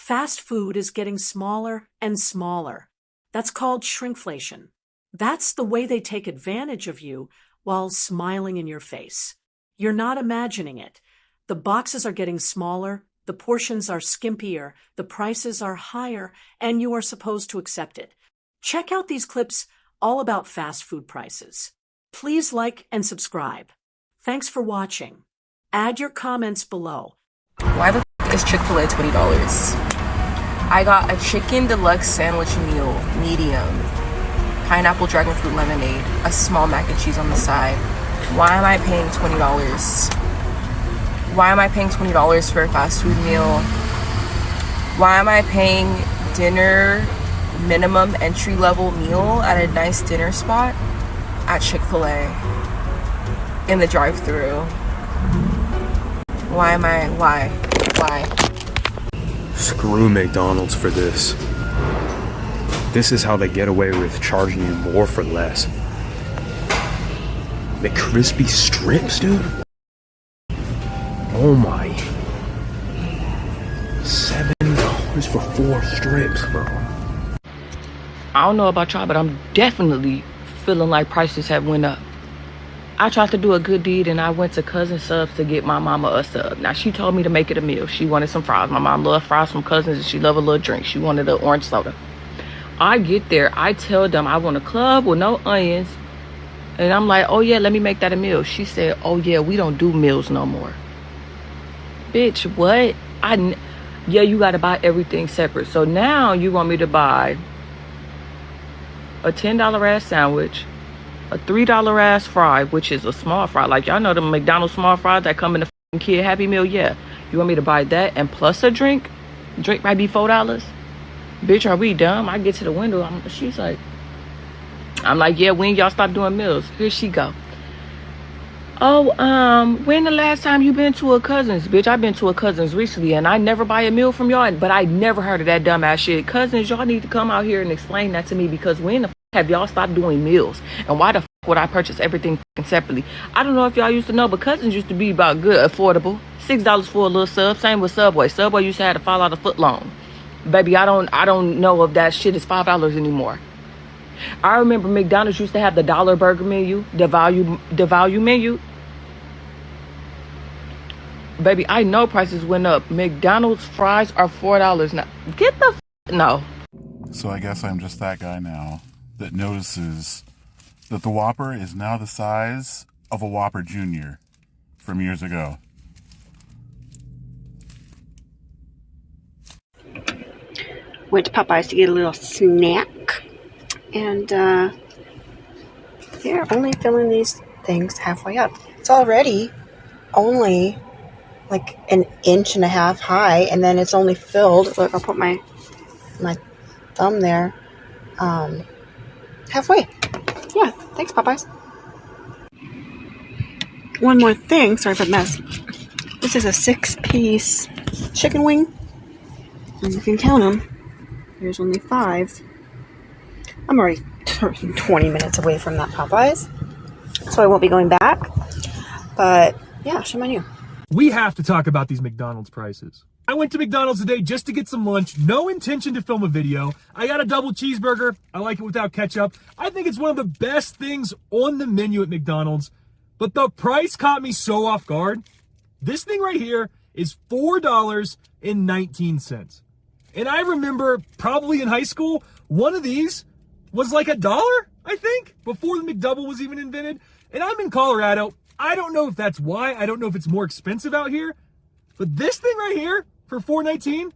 Fast food is getting smaller and smaller. That's called shrinkflation. That's the way they take advantage of you while smiling in your face. You're not imagining it. The boxes are getting smaller, the portions are skimpier, the prices are higher, and you are supposed to accept it. Check out these clips all about fast food prices. Please like and subscribe. Thanks for watching. Add your comments below. Why the f is Chick-fil-A $20? I got a chicken deluxe sandwich meal, medium, pineapple dragon fruit lemonade, a small mac and cheese on the side. Why am I paying $20? Why am I paying $20 for a fast food meal? Why am I paying dinner minimum entry level meal at a nice dinner spot at Chick-fil-A in the drive-thru? Why? Screw McDonald's for this. This is how they get away with charging you more for less. The crispy strips, dude. Oh my. $7 for 4 strips, bro. I don't know about y'all, but I'm definitely feeling like prices have went up. I tried to do a good deed and I went to Cousin Subs to get my mama a sub. Now, she told me to make it a meal. She wanted some fries. My mom loved fries from Cousins and she loved a little drink. She wanted an orange soda. I get there. I tell them I want a club with no onions. And I'm like, oh, yeah, let me make that a meal. She said, oh, yeah, we don't do meals no more. Bitch, what? Yeah, you got to buy everything separate. So now you want me to buy a $10 ass sandwich, a $3 ass fry, which is a small fry. Like, y'all know the McDonald's small fries that come in the kid Happy Meal? Yeah. You want me to buy that and plus a drink? Drink might be $4. Bitch, are we dumb? I get to the window. She's like, I'm like, yeah, when y'all stop doing meals? Here she go. Oh, when the last time you been to a Cousins? Bitch, I've been to a Cousins recently and I never buy a meal from y'all, but I never heard of that dumbass shit. Cousins, y'all need to come out here and explain that to me, because when the have y'all stopped doing meals? And why the would I purchase everything separately? I don't know if y'all used to know, but Cousins used to be about good, affordable. $6 for a little sub. Same with Subway. Subway used to have to fall out a foot long. Baby, I don't know if that shit is $5 anymore. I remember McDonald's used to have the dollar burger menu, the value menu. Baby, I know prices went up. McDonald's fries are $4 now. Get the no. So I guess I'm just that guy now that notices that the Whopper is now the size of a Whopper Jr. from years ago. Went to Popeyes to get a little snack. And they're only filling these things halfway up. It's already only like an inch and a half high, and then it's only filled. Look, I'll put my thumb there. Halfway. Yeah, thanks, Popeyes. One more thing. Sorry for the mess. This is a 6-piece chicken wing. And you can count them. There's only 5. I'm already 20 minutes away from that Popeyes, so I won't be going back. But yeah, show my new. We have to talk about these McDonald's prices. I went to McDonald's today just to get some lunch. No intention to film a video. I got a double cheeseburger. I like it without ketchup. I think it's one of the best things on the menu at McDonald's. But the price caught me so off guard. This thing right here is $4.19. And I remember probably in high school, one of these was like $1, I think, before the McDouble was even invented. And I'm in Colorado. I don't know if that's why. I don't know if it's more expensive out here. But this thing right here for $4.19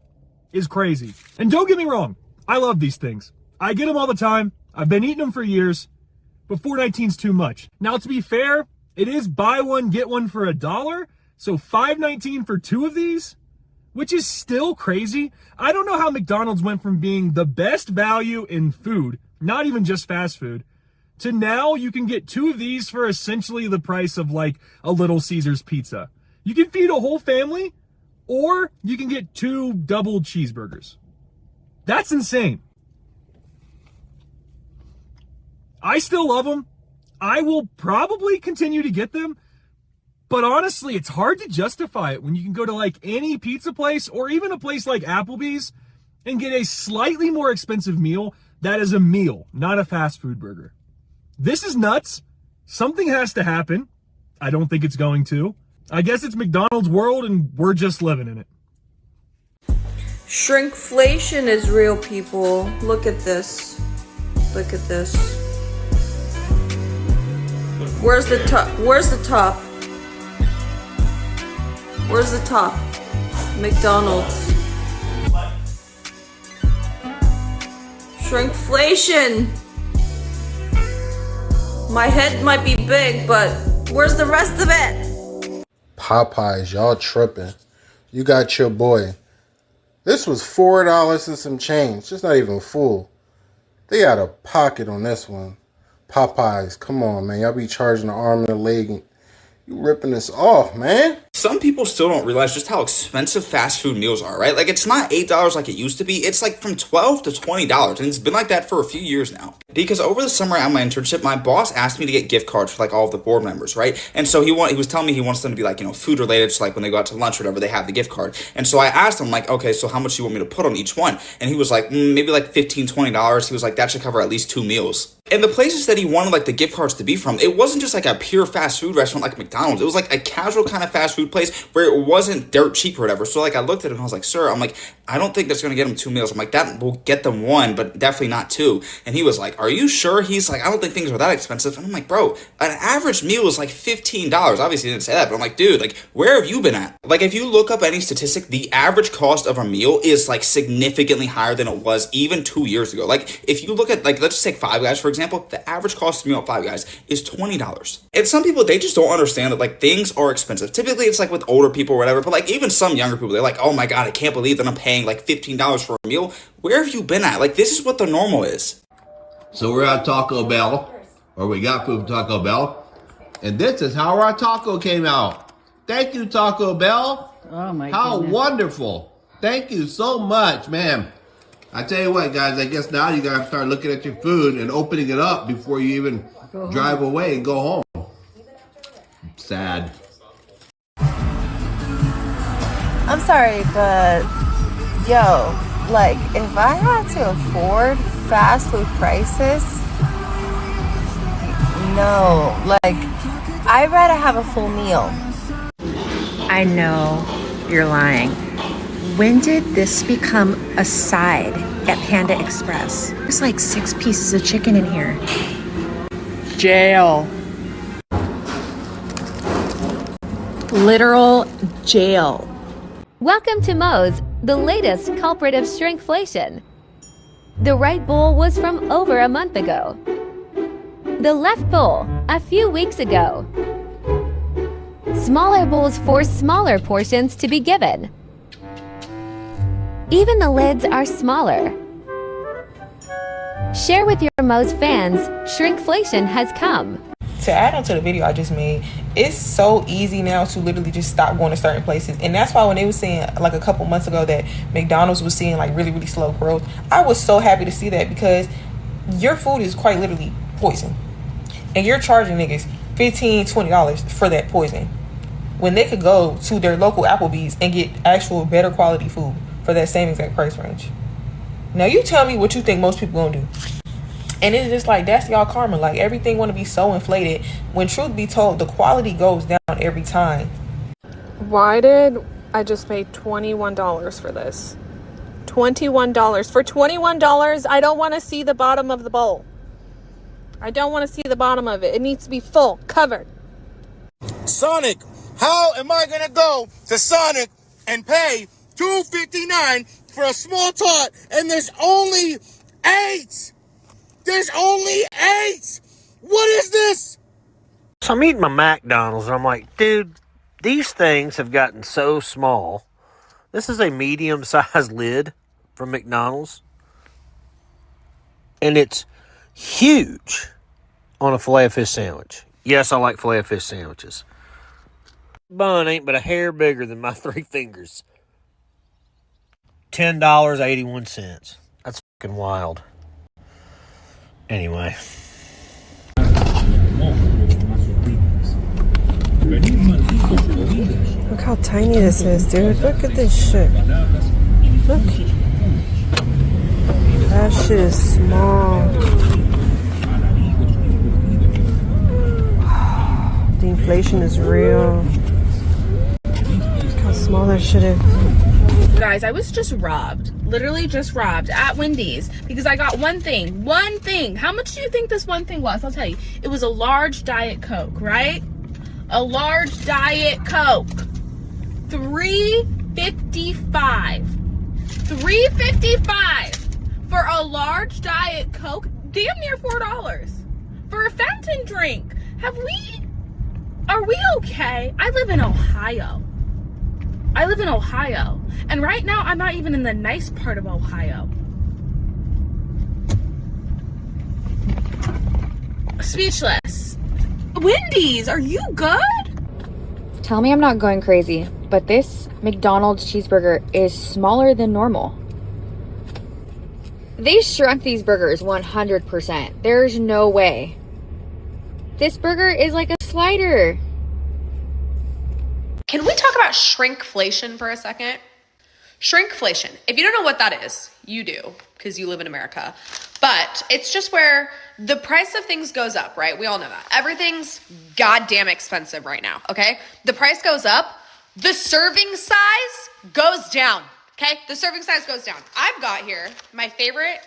is crazy. And don't get me wrong, I love these things. I get them all the time. I've been eating them for years. But $4.19 is too much. Now, to be fair, it is buy one, get one for $1. So $5.19 for 2 of these, which is still crazy. I don't know how McDonald's went from being the best value in food, not even just fast food, to now you can get 2 of these for essentially the price of like a Little Caesars pizza. You can feed a whole family, or you can get 2 double cheeseburgers. That's insane. I still love them. I will probably continue to get them. But honestly, it's hard to justify it when you can go to like any pizza place or even a place like Applebee's and get a slightly more expensive meal that is a meal, not a fast food burger. This is nuts. Something has to happen. I don't think it's going to. I guess it's McDonald's world and we're just living in it. Shrinkflation is real, people. Look at this. Look at this. Where's the top? Where's the top? Where's the top? McDonald's. Shrinkflation. My head might be big, but where's the rest of it? Popeyes, y'all tripping. You got your boy. This was $4 and some change. It's not even full. They out of pocket on this one. Popeyes, come on, man. Y'all be charging an arm and a leg. You ripping this off, man. Some people still don't realize just how expensive fast food meals are, right? Like, it's not $8 like it used to be. It's like from $12 to $20, and it's been like that for a few years now. Because over the summer at my internship, my boss asked me to get gift cards for like all of the board members, right? And so he was telling me he wants them to be like, food related, so like when they go out to lunch or whatever, they have the gift card. And so I asked him like, okay, so how much do you want me to put on each one? And he was like, maybe like $15, $20. He was like, that should cover at least 2 meals. And the places that he wanted like the gift cards to be from, it wasn't just like a pure fast food restaurant like McDonald's. It was like a casual kind of fast food place where it wasn't dirt cheap or whatever. So like I looked at him and I was like, sir, I'm like, I don't think that's going to get them 2 meals. I'm like, that will get them 1, but definitely not 2. And he was like, are you sure? He's like, I don't think things are that expensive. And I'm like, bro, an average meal is like $15. Obviously he didn't say that, but I'm like, dude, like, where have you been at? Like, if you look up any statistic, the average cost of a meal is like significantly higher than it was even 2 years ago. Like, if you look at, like, let's just take Five Guys, for example, the average cost of a meal at Five Guys is $20. And some people, they just don't understand that, like, things are expensive. Typically, it's like with older people or whatever, but like even some younger people, they're like, oh my God, I can't believe that I'm paying like $15 for a meal. Where have you been at? Like, this is what the normal is. So we're at Taco Bell, or we got food from Taco Bell, and this is how our taco came out. Thank you, Taco Bell. Oh my How goodness. wonderful. Thank you so much, man. I tell you what, guys, I guess now you gotta start looking at your food and opening it up before you even drive away and go home. Sad. I'm sorry, but yo, like, if I had to afford fast food prices, no, like, I'd rather have a full meal. I know you're lying. When did this become a side at Panda Express? There's like 6 pieces of chicken in here. Jail. Literal jail. Welcome to Moe's, the latest culprit of shrinkflation. The right bowl was from over a month ago. The left bowl, a few weeks ago. Smaller bowls force smaller portions to be given. Even the lids are smaller. Share with your Moe's fans, shrinkflation has come. To add on to the video I just made, it's so easy now to literally just stop going to certain places. And that's why when they were saying like a couple months ago that McDonald's was seeing like really, really slow growth, I was so happy to see that, because your food is quite literally poison. And you're charging niggas $15, $20 for that poison, when they could go to their local Applebee's and get actual better quality food for that same exact price range. Now you tell me what you think most people gonna do. And it's just like, that's y'all karma. Like, everything want to be so inflated, when truth be told, the quality goes down every time. Why did I just pay $21 for this? $21. For $21, I don't want to see the bottom of the bowl. I don't want to see the bottom of it. It needs to be full, covered. Sonic, how am I going to go to Sonic and pay $2.59 for a small tot, and there's only 8? There's only 8! What is this? So I'm eating my McDonald's and I'm like, dude, these things have gotten so small. This is a medium-sized lid from McDonald's. And it's huge on a filet-o-fish sandwich. Yes, I like filet-o-fish sandwiches. Bun ain't but a hair bigger than my 3 fingers. $10.81. That's fucking wild. Anyway. Ready? Look how tiny this is, dude. Look at this shit. Look. That shit is small. The inflation is real. Look how small that shit is. Guys, I was just robbed. Literally just robbed at Wendy's because I got one thing. One thing. How much do you think this one thing was? I'll tell you. It was a large Diet Coke, right? A large Diet Coke. $3.55. $3.55 for a large Diet Coke. Damn near $4 for a fountain drink. Are we okay? I live in Ohio. And right now, I'm not even in the nice part of Ohio. Speechless. Wendy's, are you good? Tell me I'm not going crazy, but this McDonald's cheeseburger is smaller than normal. They shrunk these burgers 100%. There's no way. This burger is like a slider. Can we talk about shrinkflation for a second? Shrinkflation. If you don't know what that is, you do, because you live in America. But it's just where the price of things goes up, right? We all know that. Everything's goddamn expensive right now, okay? The price goes up, the serving size goes down, okay? The serving size goes down. I've got here my favorite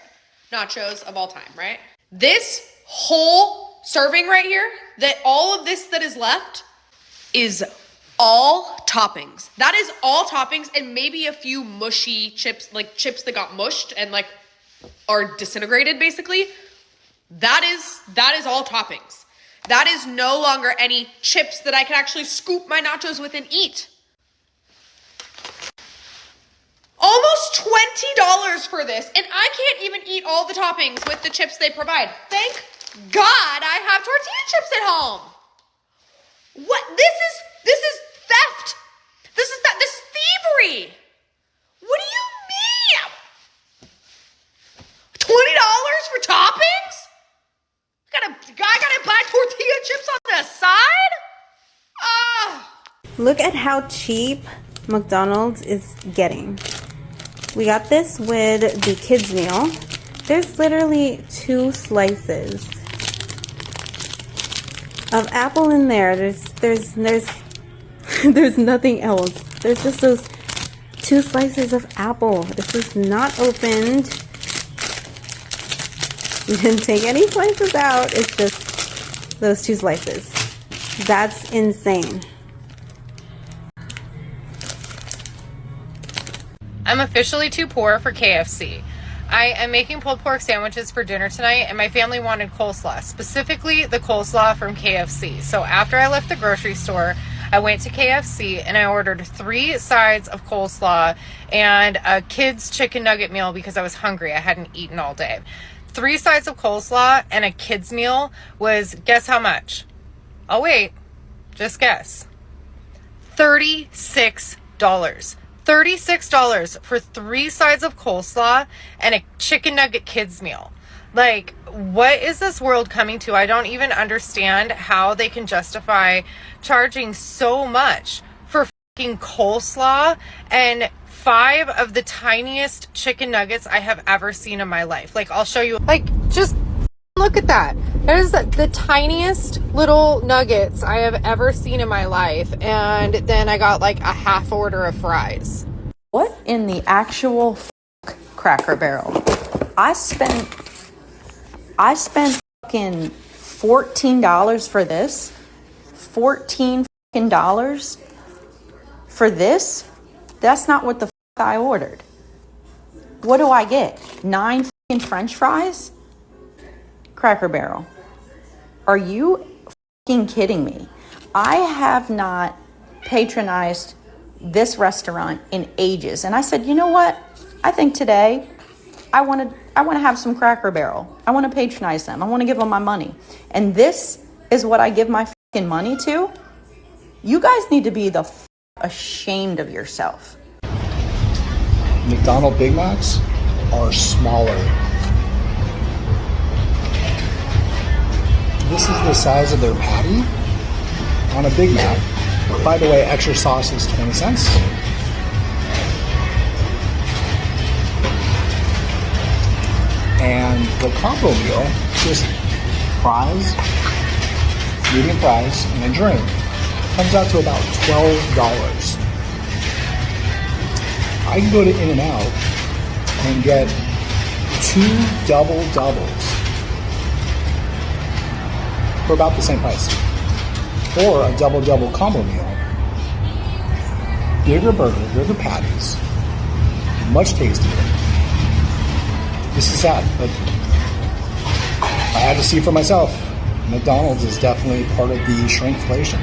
nachos of all time, right? This whole serving right here, that all of this that is left is all toppings. That is all toppings and maybe a few mushy chips, like chips that got mushed and like are disintegrated basically. That is all toppings. That is no longer any chips that I can actually scoop my nachos with and eat. Almost $20 for this, and I can't even eat all the toppings with the chips they provide. Thank God I have tortilla chips at home. What? This is theft. This is thievery. What do you mean? $20 for toppings? I gotta buy tortilla chips on the side? Look at how cheap McDonald's is getting. We got this with the kids meal. There's literally 2 slices of apple in there. There's nothing else. There's just those 2 slices of apple. This is not opened. We didn't take any slices out. It's just those 2 slices. That's insane. I'm officially too poor for KFC. I am making pulled pork sandwiches for dinner tonight, and my family wanted coleslaw, specifically the coleslaw from KFC. So after I left the grocery store, I went to KFC and I ordered 3 sides of coleslaw and a kid's chicken nugget meal because I was hungry. I hadn't eaten all day. 3 sides of coleslaw and a kid's meal was, guess how much? Oh wait, just guess. $36. $36 for 3 sides of coleslaw and a chicken nugget kids meal. Like, what is this world coming to? I don't even understand how they can justify charging so much for fucking coleslaw and 5 of the tiniest chicken nuggets I have ever seen in my life. Like, I'll show you. Like, just look at that. That is the tiniest little nuggets I have ever seen in my life. And then I got like a half order of fries. What in the actual Cracker Barrel? I spent fucking $14 for this. $14 for this? That's not what the I ordered. What do I get? 9 fucking French fries? Cracker Barrel. Are you fucking kidding me? I have not patronized this restaurant in ages. And I said, you know what? I think today I want to have some Cracker Barrel. I want to patronize them. I want to give them my money. And this is what I give my fucking money to? You guys need to be ashamed of yourself. McDonald Big Macs are smaller. This is the size of their patty on a Big Mac. By the way, extra sauce is 20 cents. And the combo meal, just fries, medium fries, and a drink, comes out to about $12. I can go to In-N-Out and get 2 double doubles for about the same price. Or a double double combo meal. Bigger burger, bigger patties, much tastier. This is sad, but I had to see for myself. McDonald's is definitely part of the shrinkflation.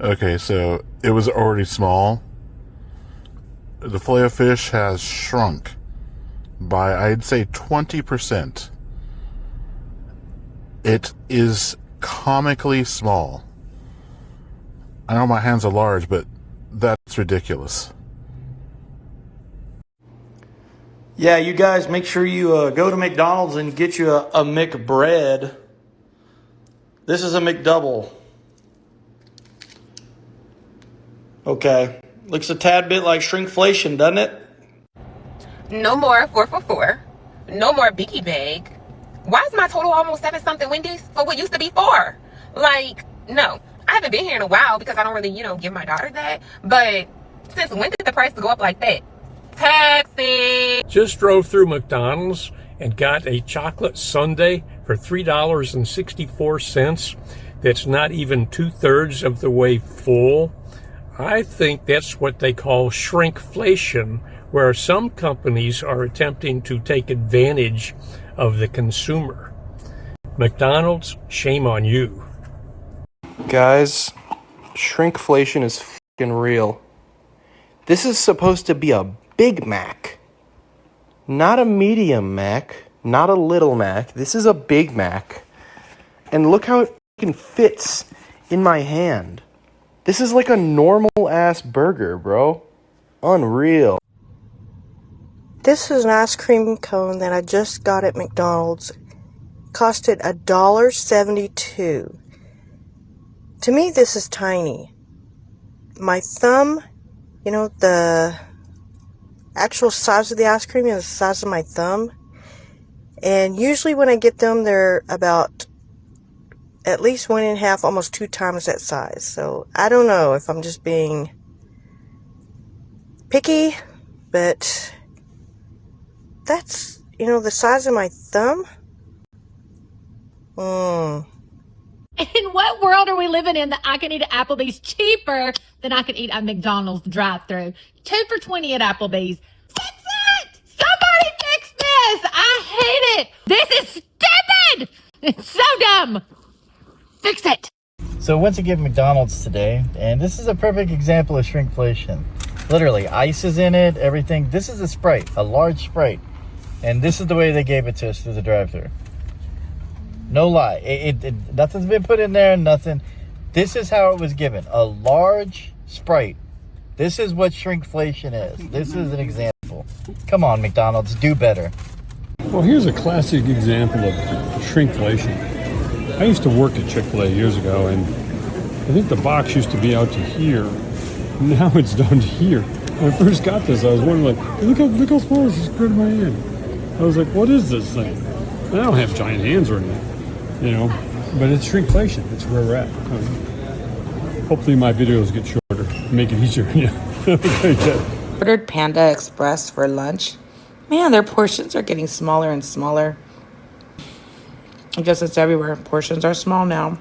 Okay, so it was already small. The fillet of fish has shrunk by, I'd say, 20%. It is comically small. I know my hands are large, but that's ridiculous. Yeah, you guys make sure you go to McDonald's and get you a McBread. This is a McDouble. Okay. Looks a tad bit like shrinkflation, doesn't it? No more 4 for 4. No more Biggie Bag. Why is my total almost 7 something Wendy's for what used to be 4? Like, no. I haven't been here in a while because I don't really, give my daughter that. But since when did the price go up like that? Taxi. Just drove through McDonald's and got a chocolate sundae for $3.64. That's not even 2/3 of the way full. I think that's what they call shrinkflation, where some companies are attempting to take advantage of the consumer. McDonald's, shame on you. Guys, shrinkflation is fucking real. This is supposed to be a Big Mac, not a medium Mac, not a little Mac. This is a Big Mac. And look how it fucking fits in my hand. This is like a normal ass burger, bro. Unreal. This is an ice cream cone that I just got at McDonald's. Costed $1.72. To me, this is tiny. My thumb, the actual size of the ice cream is the size of my thumb. And usually when I get them, they're about at least 1.5, almost 2 times that size. So I don't know if I'm just being picky, but that's, the size of my thumb. In what world are we living in that I can eat at Applebee's cheaper than I can eat at McDonald's drive-thru? 2 for $20 at Applebee's. Fix it! Somebody fix this! I hate it! This is stupid! It's so dumb! Fix it! So went to get McDonald's today, and this is a perfect example of shrinkflation. Literally, ice is in it, everything. This is a Sprite, a large Sprite. And this is the way they gave it to us through the drive-thru. No lie. Nothing's been put in there, nothing. This is how it was given. A large Sprite. This is what shrinkflation is. This is an example. Come on, McDonald's, do better. Well, here's a classic example of shrinkflation. I used to work at Chick-fil-A years ago, and I think the box used to be out to here. Now it's down to here. When I first got this, I was wondering, like, look how small this is compared to my hand. I was like, what is this thing? I don't have giant hands or anything, but it's shrinkflation. It's where we're at. Hopefully my videos get shorter, make it easier. Ordered Panda Express for lunch. Man, their portions are getting smaller and smaller. I guess it's everywhere. Portions are small now.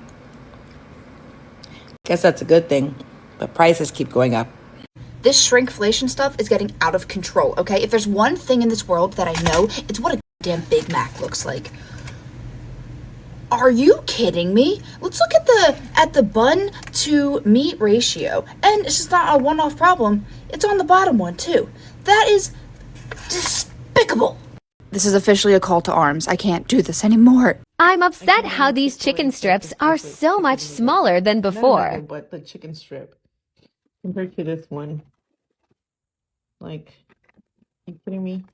Guess that's a good thing, but prices keep going up. This shrinkflation stuff is getting out of control, okay? If there's one thing in this world that I know, it's what a damn Big Mac looks like. Are you kidding me? Let's look at the bun to meat ratio. And it's just not a one-off problem. It's on the bottom one too. That is despicable. This is officially a call to arms. I can't do this anymore. I'm upset how these chicken strips are so much smaller than before. But the chicken strip compared to this one, like, you kidding me?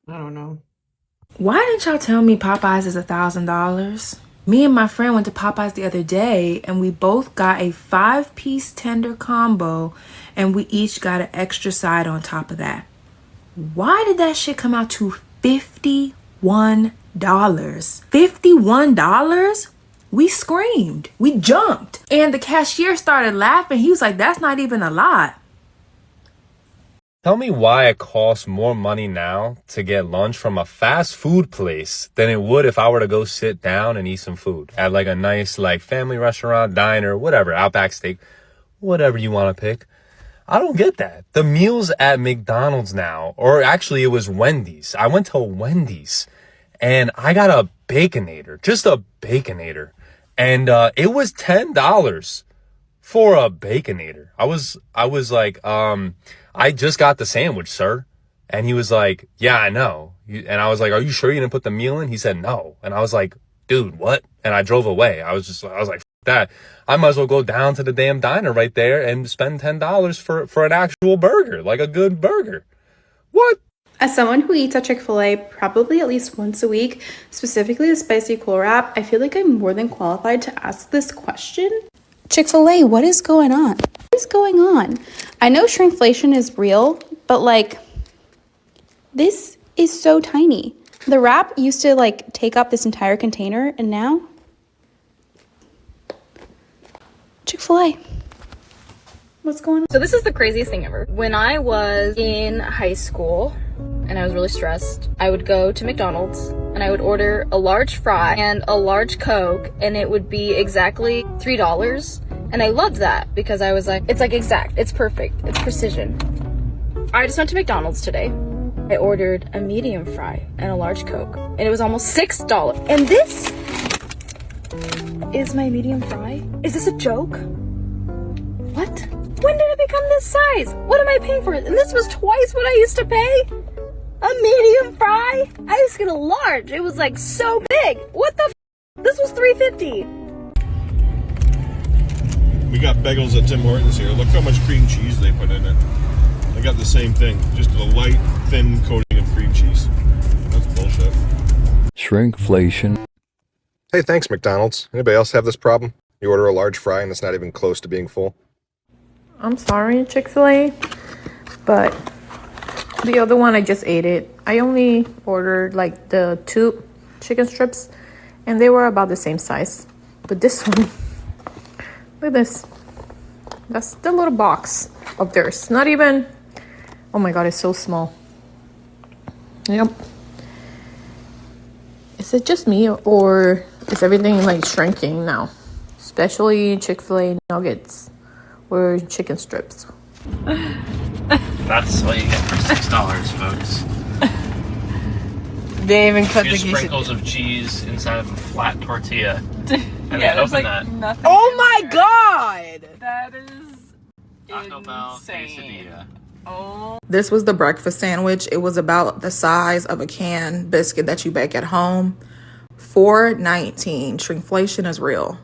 I don't know. Why didn't y'all tell me Popeyes is $1,000? Me and my friend went to Popeyes the other day and we both got a 5-piece tender combo and we each got an extra side on top of that. Why did that shit come out to $51? $51? We screamed. We jumped. And the cashier started laughing. He was like, that's not even a lot. Tell me why it costs more money now to get lunch from a fast food place than it would if I were to go sit down and eat some food at like a nice like family restaurant, diner, whatever, Outback Steak, whatever you want to pick. I don't get that. The meals at McDonald's now, or actually it was Wendy's. I went to Wendy's and I got a Baconator, just a Baconator. And it was $10 for a Baconator. I was like, I just got the sandwich, sir. And he was like, yeah, I know. And I was like, are you sure you didn't put the meal in? He said, no. And I was like, dude, what? And I drove away. I was like, F that. I might as well go down to the damn diner right there and spend $10 for an actual burger, like a good burger. What? As someone who eats at Chick-fil-A probably at least once a week, specifically the spicy cool wrap, I feel like I'm more than qualified to ask this question. Chick-fil-A, what is going on? What is going on? I know shrinkflation is real, but like, this is so tiny. The wrap used to like take up this entire container, and now Chick-fil-A. What's going on? So this is the craziest thing ever. When I was in high school and I was really stressed, I would go to McDonald's and I would order a large fry and a large Coke, and it would be exactly $3. And I loved that because I was like, it's like exact, it's perfect, it's precision. I just went to McDonald's today. I ordered a medium fry and a large Coke, and it was almost $6. And this is my medium fry? Is this a joke? What? When did it become this size? What am I paying for it? And this was twice what I used to pay? A medium fry? I used to get a large. It was like so big. What the f? This was $3.50. We got bagels at Tim Hortons here. Look how much cream cheese they put in it. I got the same thing. Just a light, thin coating of cream cheese. That's bullshit. Shrinkflation. Hey, thanks, McDonald's. Anybody else have this problem? You order a large fry and it's not even close to being full? I'm sorry, Chick-fil-A, but the other one I just ate it. I only ordered like the 2 chicken strips and they were about the same size. But this one, look at this. That's the little box of theirs. Not even, oh my God, it's so small. Yep. Is it just me or is everything like shrinking now? Especially Chick-fil-A nuggets or chicken strips. That's what you get for $6, folks. They even cut a few the sprinkles of cheese inside of a flat tortilla. And Yeah, then there's open like that. nothing. Oh my God! That is Taco Bell quesadilla. Oh. This was the breakfast sandwich. It was about the size of a canned biscuit that you bake at home. $4.19. Shrinkflation is real.